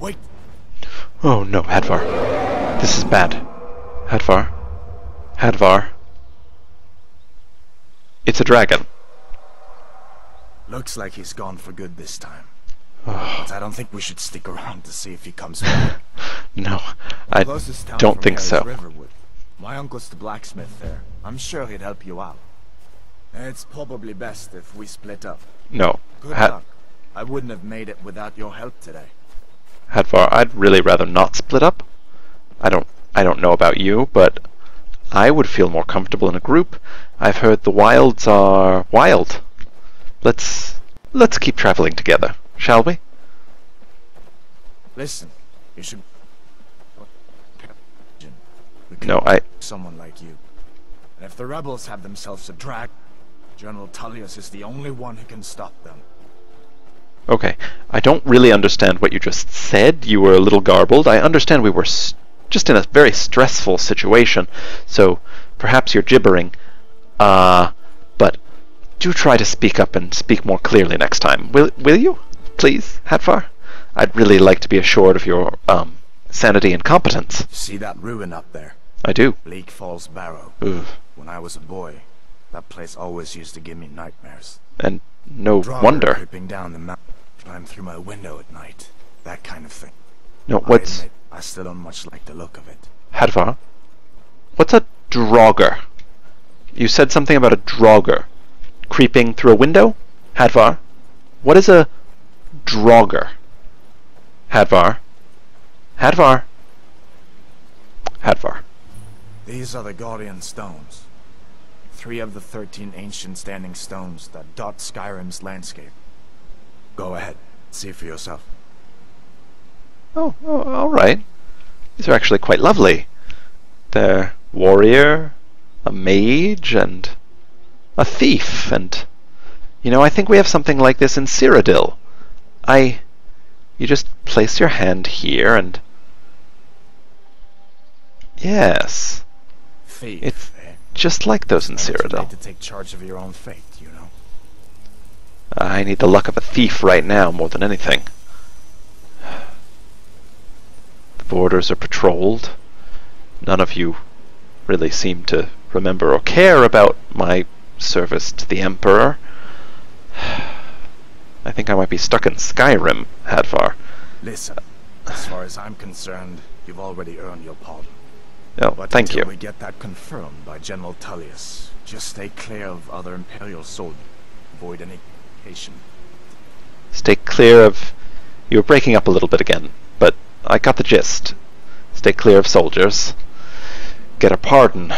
Wait! Oh no, Hadvar. This is bad. Hadvar. Hadvar. It's a dragon. Looks like he's gone for good this time. Oh. But I don't think we should stick around to see if he comes back. No, I Closest town don't from think here is so. Riverwood. My uncle's the blacksmith there. I'm sure he'd help you out. It's probably best if we split up. No. Good luck. I wouldn't have made it without your help today. Hadvar, I'd really rather not split up. I don't know about you, but I would feel more comfortable in a group. I've heard the wilds are wild. Let's keep traveling together, shall we? Listen, you should... No, someone like you. And if the rebels have themselves a drag, General Tullius is the only one who can stop them. Okay, I don't really understand what you just said. You were a little garbled. I understand we were just in a very stressful situation, so perhaps you're gibbering. But do try to speak up and speak more clearly next time. Will you? Please, Hadvar? I'd really like to be assured of your, sanity and competence. See that ruin up there? I do. Bleak Falls Barrow. Ugh. When I was a boy, that place always used to give me nightmares. And no Draugr wonder. creeping down the mountain, climb through my window at night. That kind of thing. No, what's... I admit, I still don't much like the look of it. Hadvar? What's a Draugr? You said something about a Draugr. Creeping through a window? Hadvar? What is a Draugr? Hadvar? Hadvar? Hadvar. These are the Guardian Stones. 3 of the 13 ancient standing stones that dot Skyrim's landscape. Go ahead, see for yourself. Oh, alright. These are actually quite lovely. They're warrior, a mage, and a thief, and... You know, I think we have something like this in Cyrodiil. You just place your hand here and... Yes. Thief, It's just like those in Too late Cyrodiil. to take charge of your own fate, you know. I need the luck of a thief right now more than anything. The borders are patrolled. None of you really seem to remember or care about my service to the Emperor. I think I might be stuck in Skyrim, Hadvar. Listen, as far as I'm concerned, you've already earned your pardon. Oh, But thank until you. we get that confirmed by General Tullius, just stay clear of other Imperial soldiers. Avoid any occasion. Stay clear of... You were breaking up a little bit again, but I got the gist. Stay clear of soldiers. Get a pardon.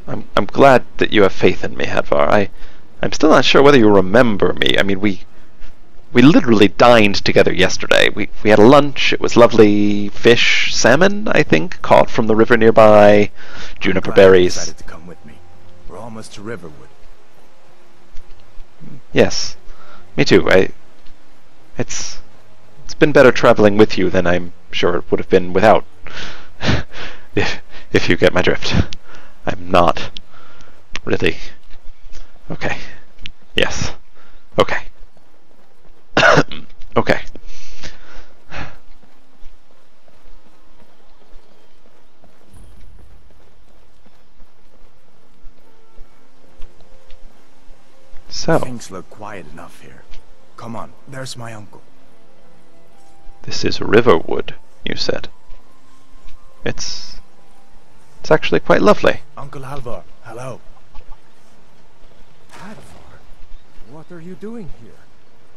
I'm glad that you have faith in me, Hadvar. I'm still not sure whether you remember me. I mean, we literally dined together yesterday. We had a lunch. It was lovely fish, salmon, I think, caught from the river nearby, juniper Glad you berries. decided to come with me. We're almost to Riverwood. Yes, me too. It's been better traveling with you than I'm sure it would have been without. if you get my drift. I'm not really... Okay. Yes. Okay. Okay. So, Things look quiet enough here. Come on, there's my uncle. this is Riverwood, you said. It's actually quite lovely. Uncle Halvar, hello. Hadvar, what are you doing here?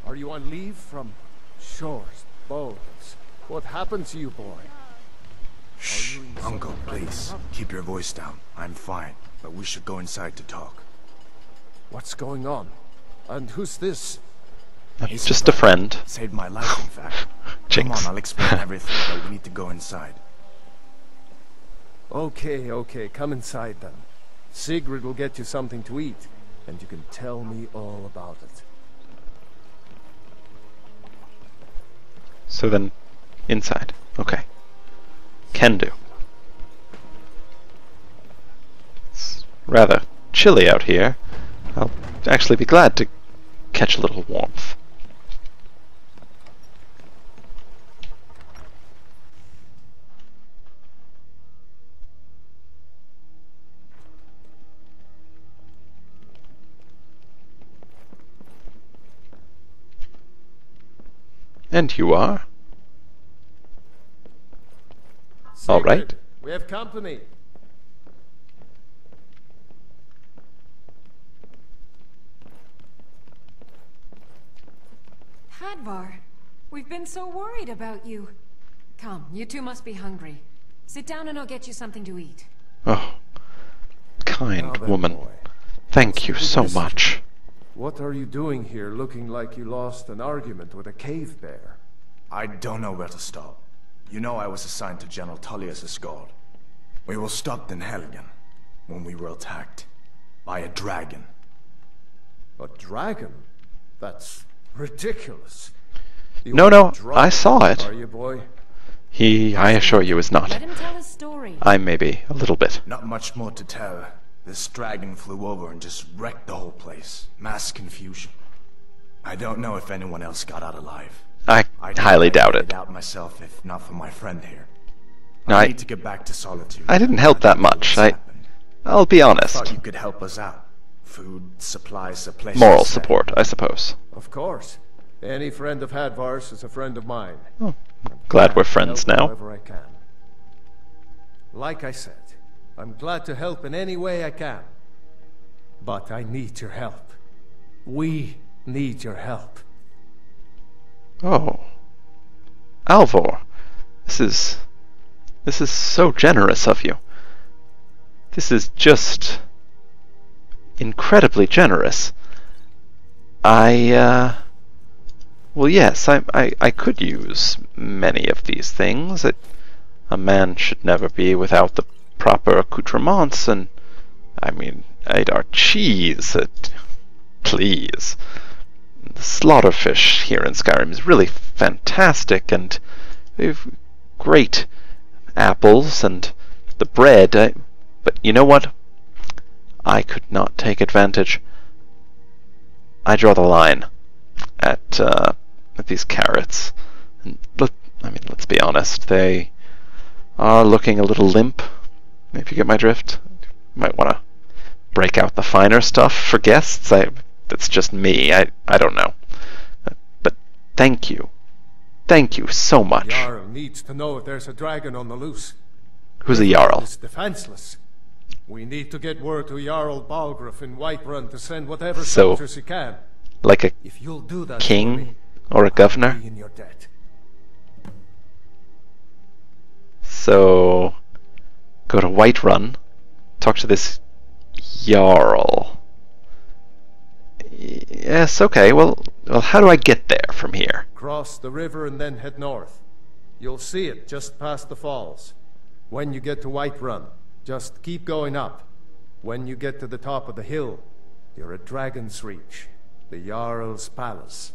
Are you on leave from shores, boats? What happened to you, boy? Shh, in some Uncle, kind of please. trouble? Keep your voice down. I'm fine, but we should go inside to talk. What's going on? And who's this? He's Just a friend. Saved my life, in fact. Come on, Jinx. I'll explain everything, but we need to go inside. Okay, come inside then. Sigrid will get you something to eat, and you can tell me all about it. So then, inside. Okay. Can do. It's rather chilly out here. I'll actually be glad to catch a little warmth. And you are? All right. We have company. Hadvar, we've been so worried about you. Come, you two must be hungry. Sit down and I'll get you something to eat. Oh, kind Now then, woman. boy. Thank you so much. What are you doing here looking like you lost an argument with a cave bear? I don't know where to start. You know I was assigned to General Tullius' guard. We were stopped in Helgen when we were attacked by a dragon. A dragon? That's ridiculous. You No, are no, drunk, I saw it. Are you, boy? He, I assure you, is not. Let him tell his story. I may be, a little bit. Not much more to tell. This dragon flew over and just wrecked the whole place. Mass confusion. I don't know if anyone else got out alive. I highly doubt I'd it. doubt myself if not for my friend here. No, I I- need to get back to Solitude. I didn't help that don't know much. what's happened. I'll be Thought honest. you could help us out. Food, supplies, a place. Moral to stay. support, I suppose. Of course. Any friend of Hadvar's is a friend of mine. Oh, glad we're friends Help now. however I can. Like I said, I'm glad to help in any way I can. But I need your help. We need your help. Oh. Alvor, this is so generous of you. This is just incredibly generous. Well, yes, I could use many of these things. A man should never be without the proper accoutrements, and, I mean, I'd our cheese, please. The slaughterfish here in Skyrim is really fantastic, and we've great apples, and the bread, but you know what? I could not take advantage. I draw the line at these carrots. And let's be honest, they are looking a little limp, if you get my drift. You might want to break out the finer stuff for guests. That's just me. I don't know. But thank you. Thank you so much. Jarl needs to know if there's a dragon on the loose. Who's a Jarl? It's defenseless. We need to get word to Jarl Balgruuf in Whiterun to send whatever So- soldiers he can. Like a If you'll do that for king me, or a I'll governor? be in your debt. So, go to Whiterun, talk to this Jarl. Yes, okay, well, how do I get there from here? Cross the river and then head north. You'll see it just past the falls. When you get to Whiterun, just keep going up. When you get to the top of the hill, you're at Dragon's Reach, the Jarl's palace.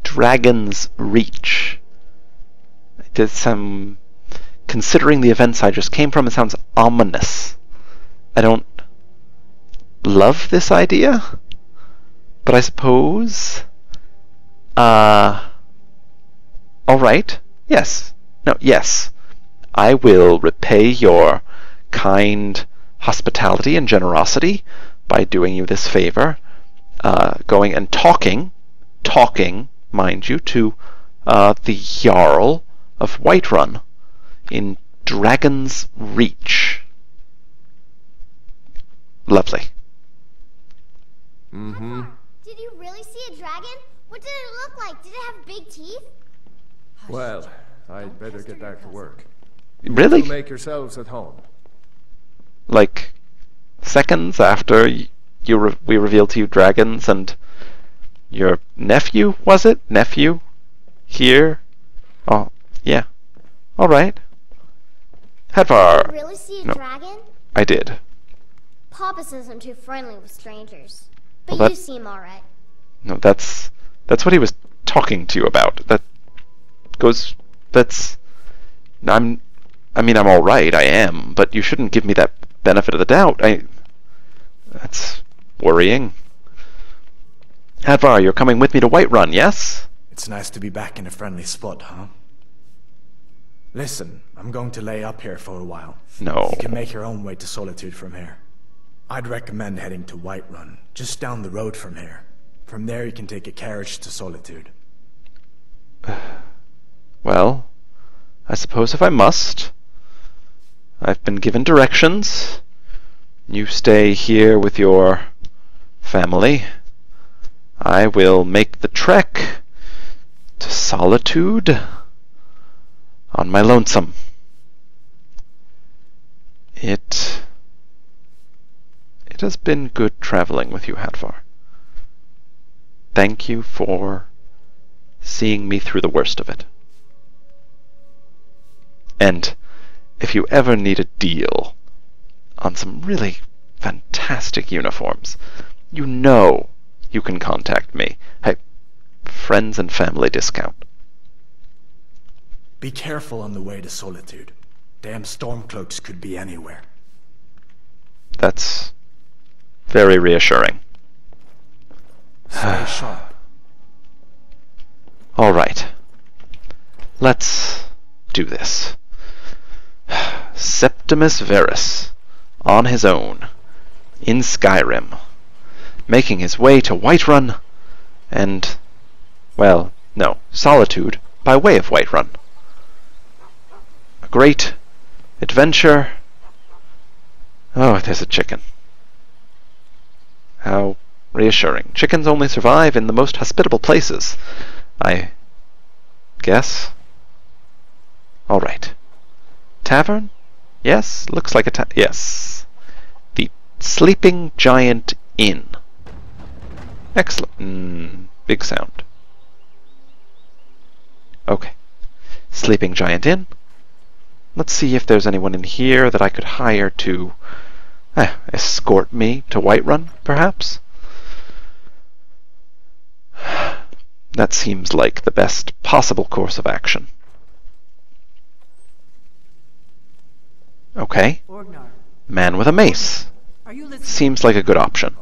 Dragon's Reach. Considering the events I just came from, it sounds ominous. I don't love this idea, but I suppose... Alright. Yes. No, yes. I will repay your kind hospitality and generosity by doing you this favor. Going and talking, mind you, to the Jarl of Whiterun in Dragon's Reach. Lovely. Mm-hmm. Did you really see a dragon? What did it look like? Did it have big teeth? Well, I'd better get back to work. Really? You make yourselves at home. Like, seconds after we revealed to you dragons and your nephew, was it? Nephew? Here? Oh, yeah. Alright. Did Hadvar. you really see a No. dragon? I did. Papa says I'm too friendly with strangers. But Well, you seem alright. No, that's what he was talking to you about. I'm alright, I am, but you shouldn't give me that benefit of the doubt. That's worrying. Hadvar, you're coming with me to Whiterun, yes? It's nice to be back in a friendly spot, huh? Listen, I'm going to lay up here for a while. No. You can make your own way to Solitude from here. I'd recommend heading to Whiterun, just down the road from here. From there you can take a carriage to Solitude. well, I suppose if I must. I've been given directions. You stay here with your family. I will make the trek to Solitude on my lonesome. It has been good traveling with you, Hadvar. Thank you for seeing me through the worst of it. And if you ever need a deal on some really fantastic uniforms, you know you can contact me. Hey, friends and family discount. Be careful on the way to Solitude. Damn stormcloaks could be anywhere. That's very reassuring. Stay sharp. All right. Let's do this. Septimus Verus, on his own, in Skyrim, making his way to Whiterun, and, well, no, Solitude, by way of Whiterun. A great adventure. Oh, there's a chicken. How reassuring. Chickens only survive in the most hospitable places, I guess. All right. Tavern? Yes, looks like a yes. The Sleeping Giant Inn. Excellent. Big sound. Okay. Sleeping Giant Inn. Let's see if there's anyone in here that I could hire to escort me to Whiterun, perhaps? That seems like the best possible course of action. Okay. Man with a mace. Seems like a good option.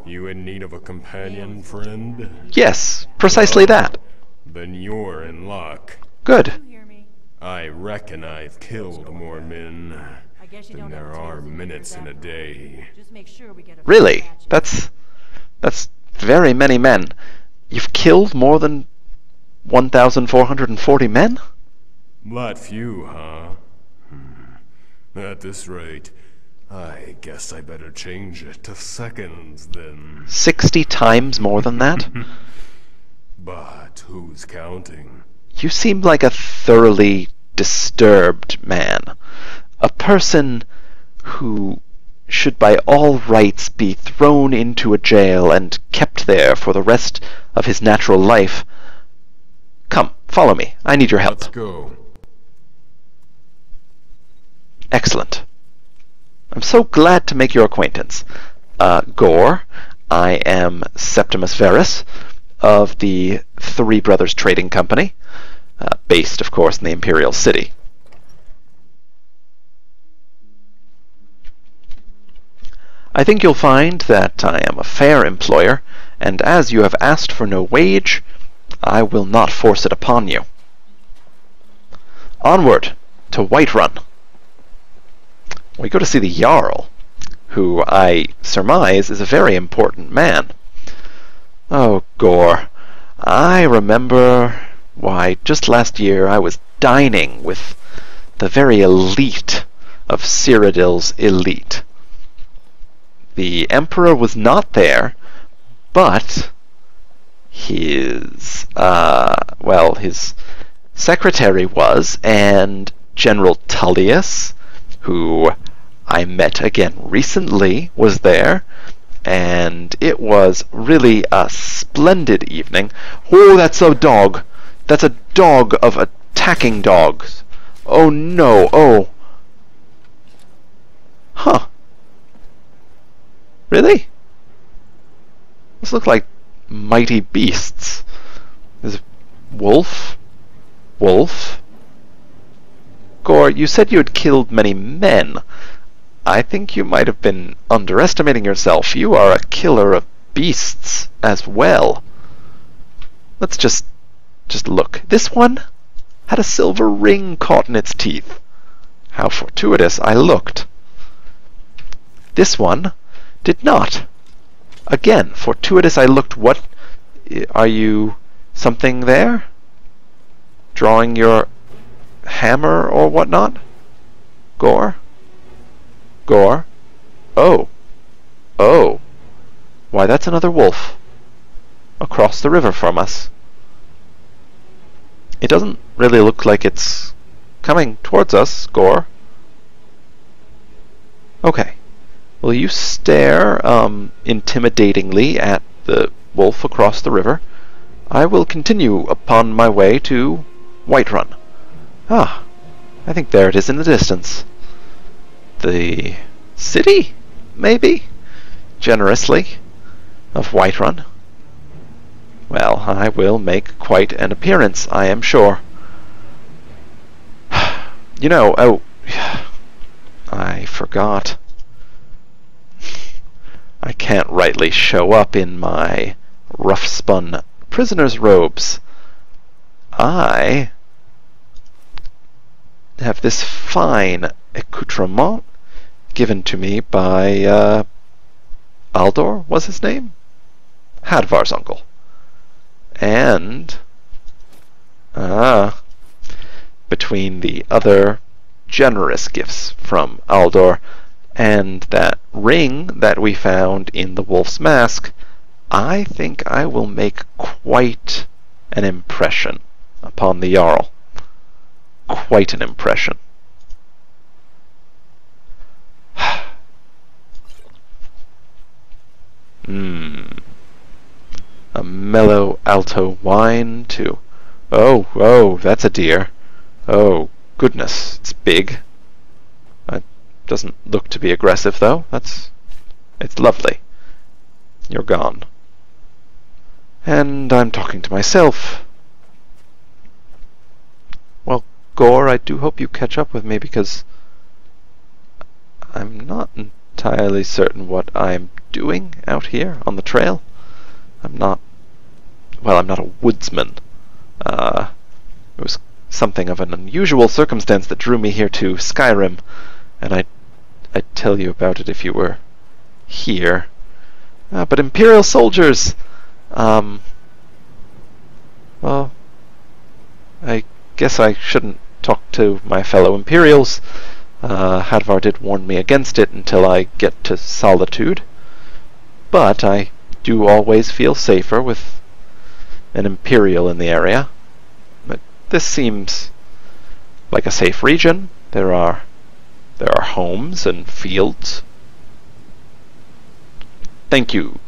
You in need of a companion, friend? Yes, precisely that. Then you're in luck. Good. I reckon I've killed more men than there are minutes in a day. Really? That's very many men. You've killed more than 1,440 men? That few, huh? At this rate, I guess I better change it to seconds then. 60 times more than that? But who's counting? You seem like a thoroughly disturbed man. A person who should by all rights be thrown into a jail and kept there for the rest of his natural life. Come, follow me. I need your help. Let's go. Excellent. I'm so glad to make your acquaintance. Gore, I am Septimus Verus of the Three Brothers Trading Company, based, of course, in the Imperial City. I think you'll find that I am a fair employer, and as you have asked for no wage, I will not force it upon you. Onward to Whiterun. We go to see the Jarl, who I surmise is a very important man. Oh, Gore, I remember, why, just last year I was dining with the very elite of Cyrodiil's elite. The Emperor was not there, but his secretary was, and General Tullius, who I met again recently, was there, and it was really a splendid evening. Oh, that's a dog! That's a dog of attacking dogs! Oh no, oh! Huh. Really? Those look like mighty beasts. There's a wolf. Wolf. Gore, you said you had killed many men. I think you might have been underestimating yourself. You are a killer of beasts as well. Let's just look. This one had a silver ring caught in its teeth. How fortuitous. I looked. This one did not. Again, fortuitous. I looked. What? Are you something there? drawing your hammer or whatnot? Gore? Gore? Oh. Oh. Why, that's another wolf. Across the river from us. It doesn't really look like it's coming towards us, Gore. Okay. Will you stare, intimidatingly at the wolf across the river? I will continue upon my way to Whiterun. Ah, I think there it is in the distance. The city, maybe? Generously, of Whiterun. Well, I will make quite an appearance, I am sure. You know, oh, I forgot. I can't rightly show up in my rough-spun prisoner's robes. I have this fine accoutrement given to me by, Aldor, was his name? Hadvar's uncle. And, between the other generous gifts from Aldor and that ring that we found in the wolf's mask, I think I will make quite an impression upon the Jarl. Quite an impression. A mellow alto wine too. Oh, that's a deer. Oh, goodness, it's big. It doesn't look to be aggressive, though. It's lovely. You're gone. And I'm talking to myself. Well, Gore, I do hope you catch up with me, because I'm not entirely certain what I'm doing out here on the trail. I'm not a woodsman. It was something of an unusual circumstance that drew me here to Skyrim, and I'd tell you about it if you were here. But Imperial soldiers! Well, I guess I shouldn't talk to my fellow Imperials. Hadvar did warn me against it until I get to Solitude. But I do always feel safer with an Imperial in the area. But this seems like a safe region. There are homes and fields. Thank you,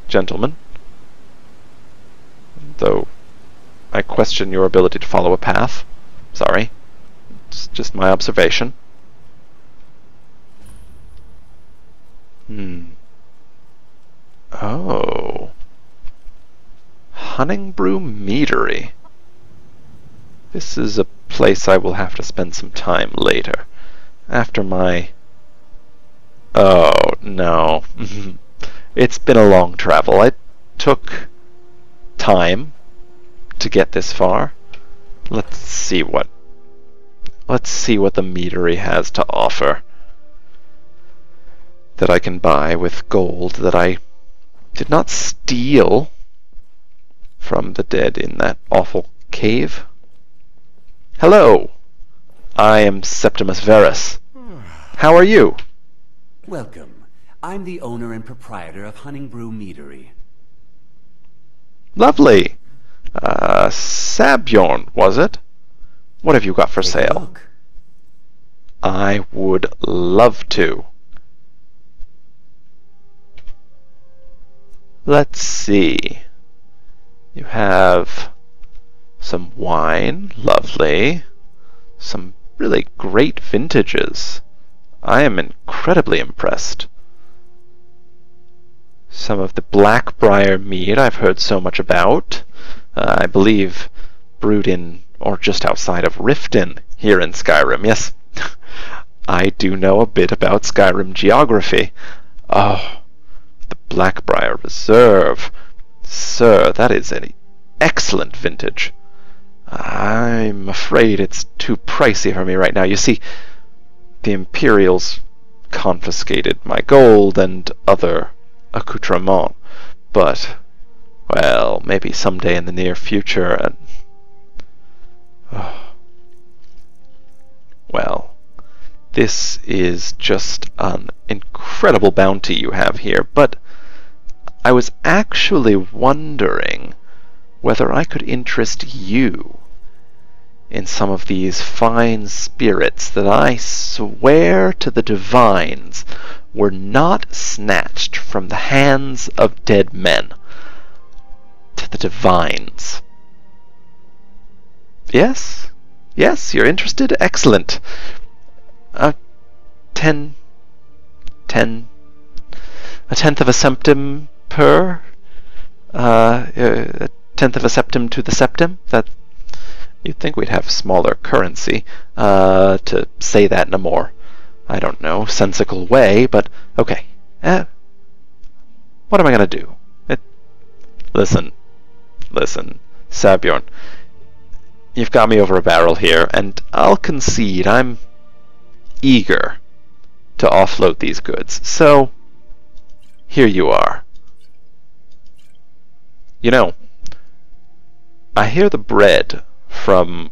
gentlemen. Though I question your ability to follow a path. Sorry. It's just my observation. Oh. Honningbrew Meadery. This is a place I will have to spend some time later. After my... Oh, no. It's been a long travel. I took time to get this far. Let's see what the meadery has to offer that I can buy with gold that I did not steal from the dead in that awful cave. Hello! I am Septimus Verus. How are you? Welcome. I'm the owner and proprietor of Honningbrew Meadery. Lovely. Sabjorn, was it? What have you got for Take a sale? look. I would love to. Let's see. You have some wine, lovely. Some really great vintages. I am incredibly impressed. Some of the Blackbriar mead I've heard so much about. I believe brewed in, or just outside of Riften, here in Skyrim. Yes, I do know a bit about Skyrim geography. Oh, the Blackbriar Reserve. Sir, that is an excellent vintage. I'm afraid it's too pricey for me right now. You see, the Imperials confiscated my gold and other accoutrements, but, well, maybe someday in the near future. Well, this is just an incredible bounty you have here, but I was actually wondering whether I could interest you in some of these fine spirits that I swear to the divines were not snatched from the hands of dead men. To the divines. Yes? Yes, you're interested? Excellent. A tenth of a septim per? A tenth of a septim to the septim? That, you'd think we'd have smaller currency, to say that in a more, I don't know, sensical way, but okay. What am I gonna do? Listen, Sabjorn, you've got me over a barrel here, and I'll concede I'm eager to offload these goods, so here you are. You know, I hear the bread from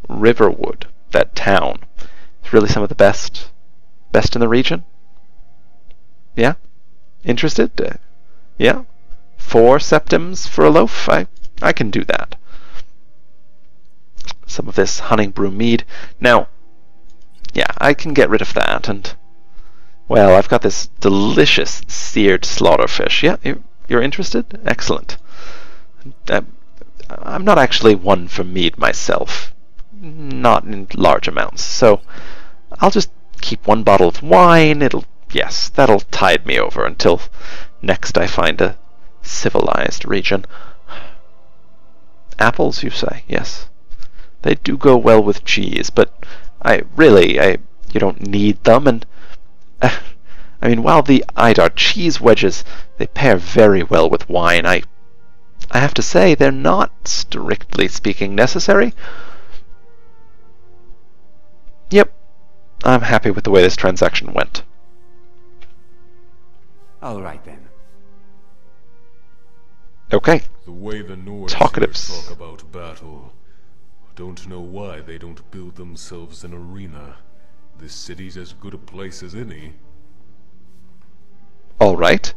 Riverwood, that town. It's really some of the best in the region. Yeah? Interested? Yeah? 4 septims for a loaf? I can do that. Some of this honey brew mead. Now, yeah, I can get rid of that, and, well, I've got this delicious seared slaughterfish. Yeah, you're interested? Excellent. I'm not actually one for mead myself. Not in large amounts, so I'll just keep 1 bottle of wine. Yes, that'll tide me over until next I find a civilized region. Apples, you say? Yes. They do go well with cheese, but you don't need them, and I mean, while the Idar cheese wedges, they pair very well with wine, I have to say they're not, strictly speaking, necessary. Yep, I'm happy with the way this transaction went. All right then. Okay. The way the Nords Talkatives. here talk about battle, I don't know why they don't build themselves an arena. This city's as good a place as any. All right.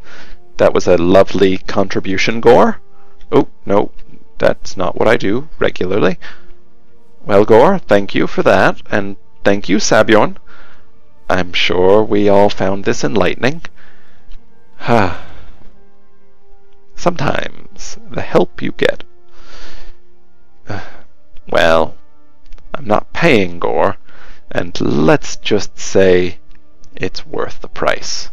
That was a lovely contribution, Gore. Oh, no, that's not what I do regularly. Well, Gore, thank you for that, and thank you, Sabjorn. I'm sure we all found this enlightening. Sometimes the help you get... well, I'm not paying, Gore, and let's just say it's worth the price.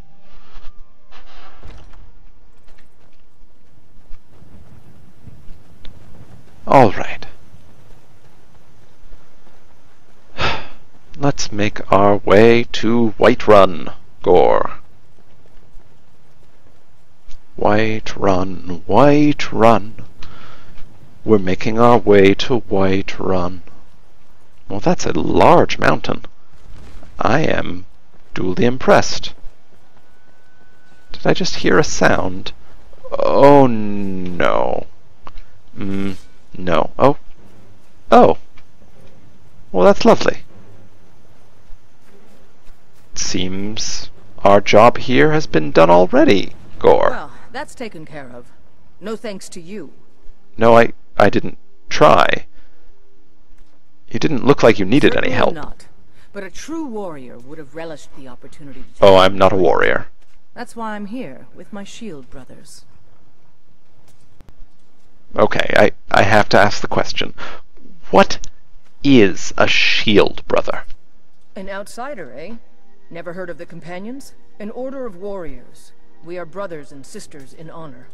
All right. Let's make our way to Whiterun, Gore. Whiterun, Whiterun. We're making our way to Whiterun. Well, that's a large mountain. I am duly impressed. Did I just hear a sound? Oh, no. No. Oh. Oh. Well, that's lovely. Seems our job here has been done already, Gore. Well, that's taken care of. No thanks to you. No, I didn't try. You didn't look like you needed any help. Not. But a true warrior would have relished the opportunity to take Oh, I'm not a warrior. That's why I'm here, with my shield brothers. Okay, I have to ask the question. What is a shield brother? An outsider, eh? Never heard of the Companions? An order of warriors. We are brothers and sisters in honor.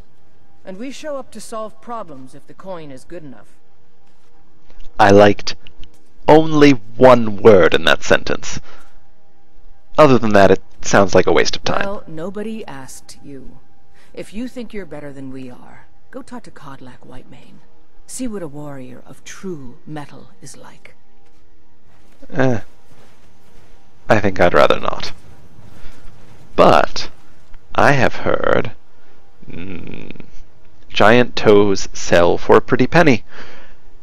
And we show up to solve problems if the coin is good enough. I liked only one word in that sentence. Other than that, it sounds like a waste of time. Well, nobody asked you. If you think you're better than we are, go talk to Codlac Whitemane. See what a warrior of true metal is like. I think I'd rather not. But I have heard giant toes sell for a pretty penny.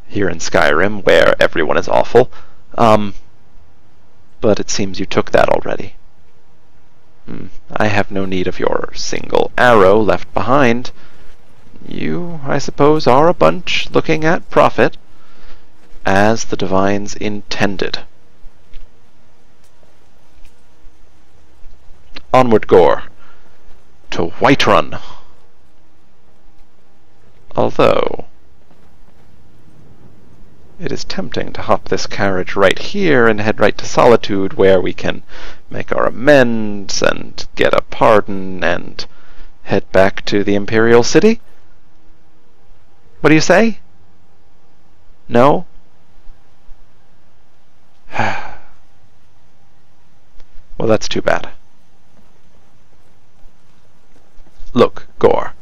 here in Skyrim, where everyone is awful. But it seems you took that already. I have no need of your single arrow left behind. You, I suppose, are a bunch looking at profit, as the divines intended. Onward, Gore, to Whiterun. Although it is tempting to hop this carriage right here and head right to Solitude, where we can make our amends and get a pardon and head back to the Imperial City. What do you say? No? Well, that's too bad. Look, Gore.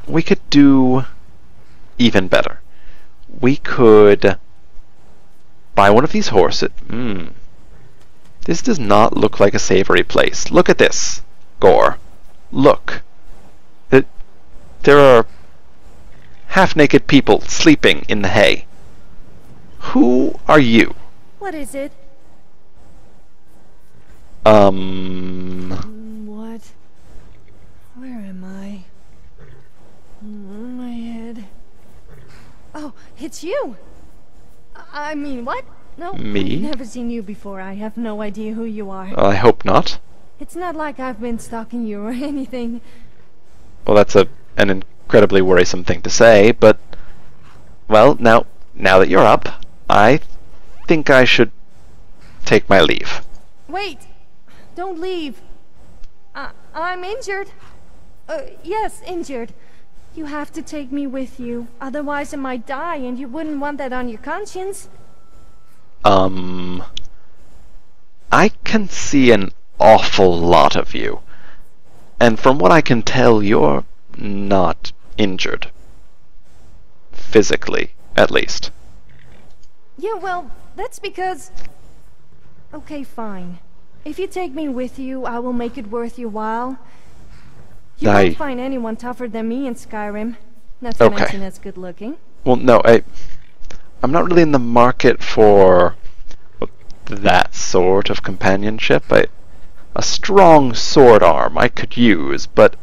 We could do even better. We could buy one of these horses. This does not look like a savory place. Look at this, Gore. Look. There are half-naked people sleeping in the hay. Who are you? What is it? What? Where am I? My head. Oh, it's you! I mean, what? No, Me? I've never seen you before. I have no idea who you are. I hope not. It's not like I've been stalking you or anything. Well, that's an incredibly worrisome thing to say, but... Well, now that you're up, I think I should take my leave. Wait! Don't leave. I'm injured. Yes, injured. You have to take me with you, otherwise I might die, and you wouldn't want that on your conscience. I can see an awful lot of you. And from what I can tell, you're not injured. Physically, at least. Yeah, well, that's because... Okay, fine. If you take me with you, I will make it worth your while. You won't find anyone tougher than me in Skyrim. Not to mention as good looking. Well, no, I'm not really in the market for that sort of companionship. A strong sword arm I could use, but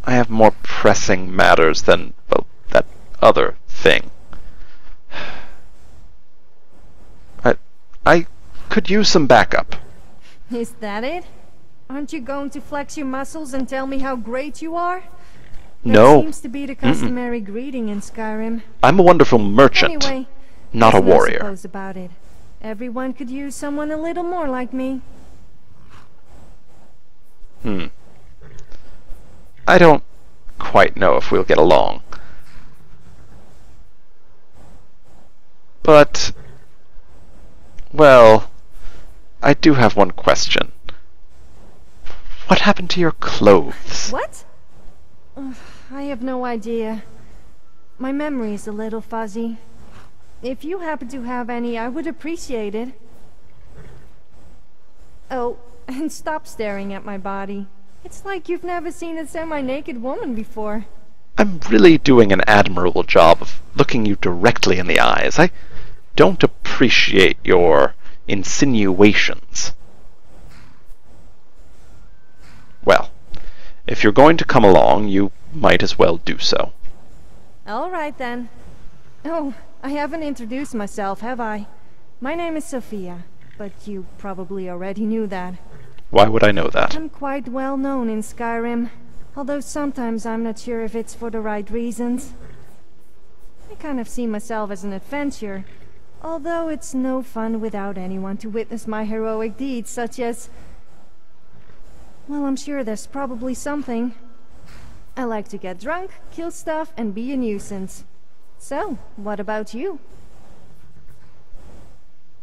I have more pressing matters than, well, that other thing. I could use some backup. Is that it? Aren't you going to flex your muscles and tell me how great you are? No. That seems to be the customary greeting in Skyrim. I'm a wonderful merchant, Anyway, not a warrior. No suppose about it. Everyone could use someone a little more like me. I don't quite know if we'll get along. But, well, I do have one question. What happened to your clothes? What? I have no idea. My memory's a little fuzzy. If you happen to have any, I would appreciate it. Oh, and stop staring at my body. It's like you've never seen a semi-naked woman before. I'm really doing an admirable job of looking you directly in the eyes. I don't appreciate your insinuations. Well, if you're going to come along, you might as well do so. All right, then. Oh, I haven't introduced myself, have I? My name is Sophia, but you probably already knew that. Why would I know that? I'm quite well known in Skyrim, although sometimes I'm not sure if it's for the right reasons. I kind of see myself as an adventurer, although it's no fun without anyone to witness my heroic deeds, such as... Well, I'm sure there's probably something. I like to get drunk, kill stuff, and be a nuisance. So, what about you?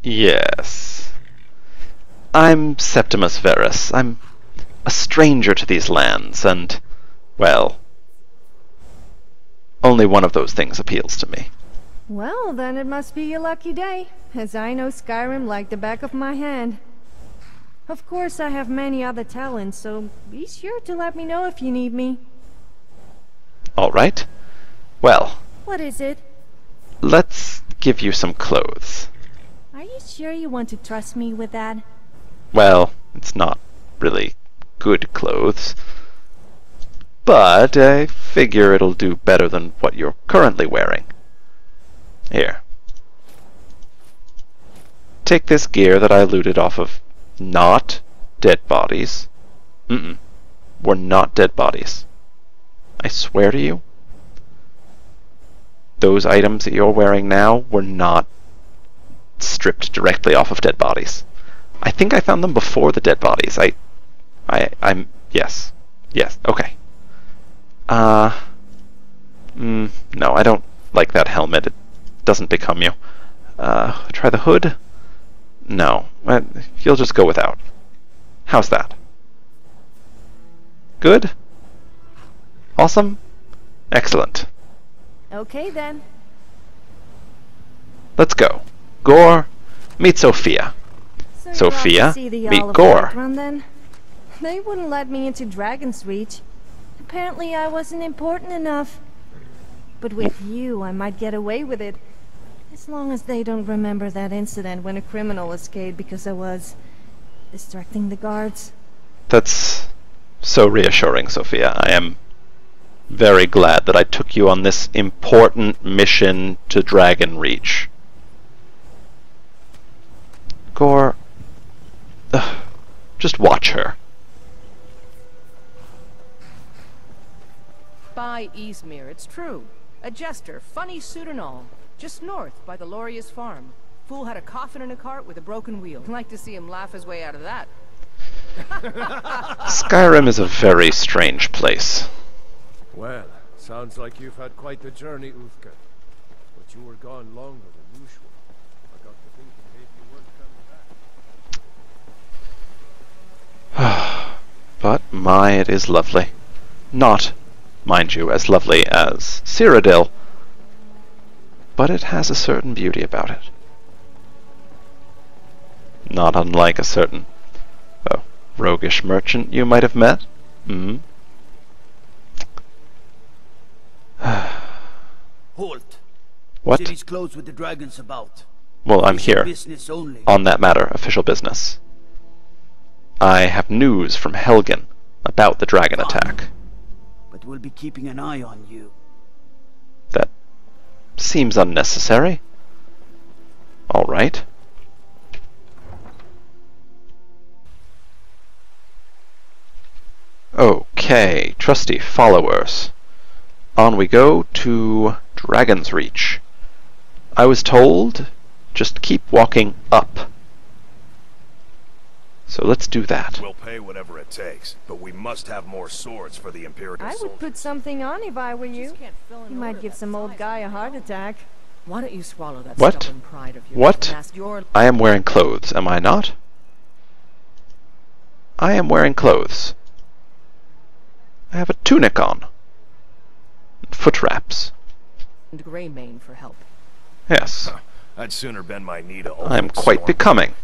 Yes. I'm Septimus Verus. I'm a stranger to these lands, and, well, only one of those things appeals to me. Well, then it must be your lucky day, as I know Skyrim like the back of my hand. Of course, I have many other talents, so be sure to let me know if you need me. All right. Well. What is it? let's give you some clothes. Are you sure you want to trust me with that? Well, it's not really good clothes, but I figure it'll do better than what you're currently wearing. Here. Take this gear that I looted off of not dead bodies. We're not dead bodies. I swear to you, those items that you're wearing now were not stripped directly off of dead bodies. I think I found them before the dead bodies. I'm yes, okay. No, I don't like that helmet. It doesn't become you. Try the hood. No, you'll just go without. How's that? Good? Awesome? Excellent. Okay then. Let's go. Gore, meet Sophia. So Sophia, meet meet Gore. Whiterun, then? They wouldn't let me into Dragon's Reach. Apparently I wasn't important enough. But with you, I might get away with it. As long as they don't remember that incident when a criminal escaped because I was distracting the guards. That's so reassuring, Sophia. I am very glad that I took you on this important mission to Dragon Reach. Gore, just watch her. By Eastmere, it's true. A jester, funny suit and all. Just north, by the Lauria's farm. Fool had a coffin in a cart with a broken wheel. Like to see him laugh his way out of that. Skyrim is a very strange place. Well, sounds like you've had quite the journey, Uthka. But you were gone longer than usual. I got to thinking maybe you weren't coming back. But my, it is lovely. Not, mind you, as lovely as Cyrodiil, but it has a certain beauty about it. Not unlike a certain roguish merchant you might have met. Halt. What? City's closed with the dragons about. Well, I'm Official here business only. on that matter, official business. I have news from Helgen about the dragon attack. But we'll be keeping an eye on you. That seems unnecessary. All right. Okay, trusty followers. On we go to Dragon's Reach. I was told just keep walking up. So let's do that. We'll pay whatever it takes, but we must have more swords for the Imperial I would put something on if I were you. You might give some old guy a heart attack. Why don't you swallow that What? stubborn pride of yours What? and ask your... I am wearing clothes, am I not? I am wearing clothes. I have a tunic on. Foot wraps. and Greymane for help. Yes. I'd sooner bend my knee to I am quite becoming.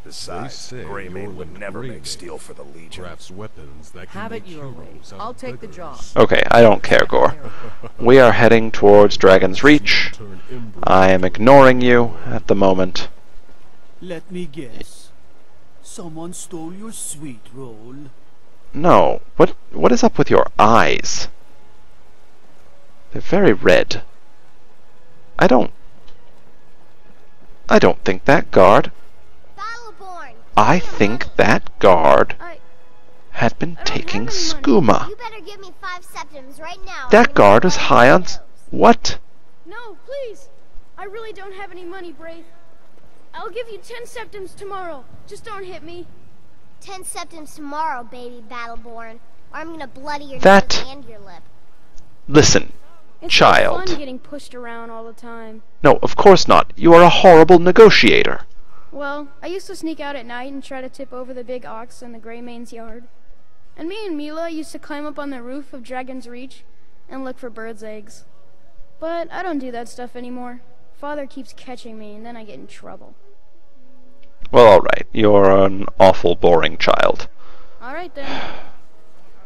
Besides, Greymane would never make steel for the Legion. Weapons that Have it your way. I'll take the job. Okay, I don't care, Gore. We are heading towards Dragon's Reach. I am ignoring you at the moment. Let me guess. Someone stole your sweet roll. No. What is up with your eyes? They're very red. I don't think that guard... I think that guard had been taking skooma. You better give me 5 septims right now. That guard was high on... What? No, please. I really don't have any money, Braith. I'll give you 10 septims tomorrow. Just don't hit me. 10 septims tomorrow, baby Battleborn. Or I'm gonna bloody your That- nose and your lip. Listen, It's child. not fun getting pushed around all the time. No, of course not. You are a horrible negotiator. Well, I used to sneak out at night and try to tip over the big ox in the Greymane's yard. And me and Mila used to climb up on the roof of Dragon's Reach and look for birds' eggs. But I don't do that stuff anymore. Father keeps catching me and then I get in trouble. Well, alright. You're an awful boring child. Alright then.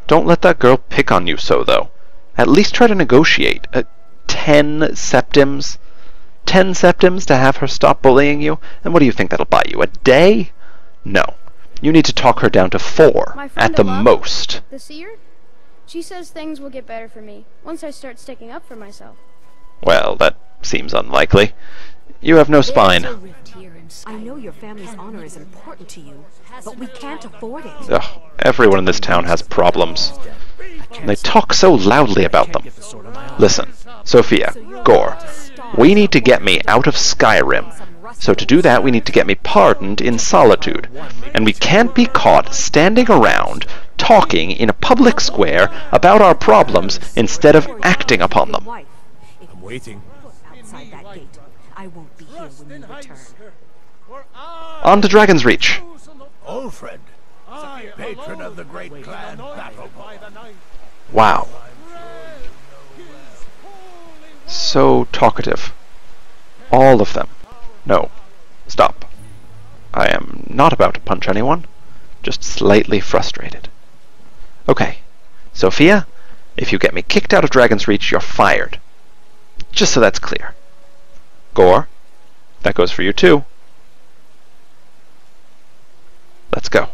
Don't let that girl pick on you so, though. At least try to negotiate. 10 septims? 10 septims to have her stop bullying you? And what do you think that'll buy you? A day? No. You need to talk her down to 4, at the most. The seer? She says things will get better for me once I start sticking up for myself. Well, that seems unlikely. You have no spine. I know your family's honor is important to you, but we can't afford it. Ugh, everyone in this town has problems. They talk so loudly about them. Listen, Sophia, Gore, we need to get me out of Skyrim. So to do that, we need to get me pardoned in solitude. And we can't be caught standing around, talking in a public square about our problems instead of acting upon them. I'm waiting. Outside that gate. I won't be here when you return. On to Dragon's Reach. Old friend. Patron of the great clan battle. Wow. So talkative. All of them. No. Stop. I am not about to punch anyone. Just slightly frustrated. Okay. Sophia, if you get me kicked out of Dragon's Reach, you're fired. Just so that's clear. Gore, that goes for you too. Let's go.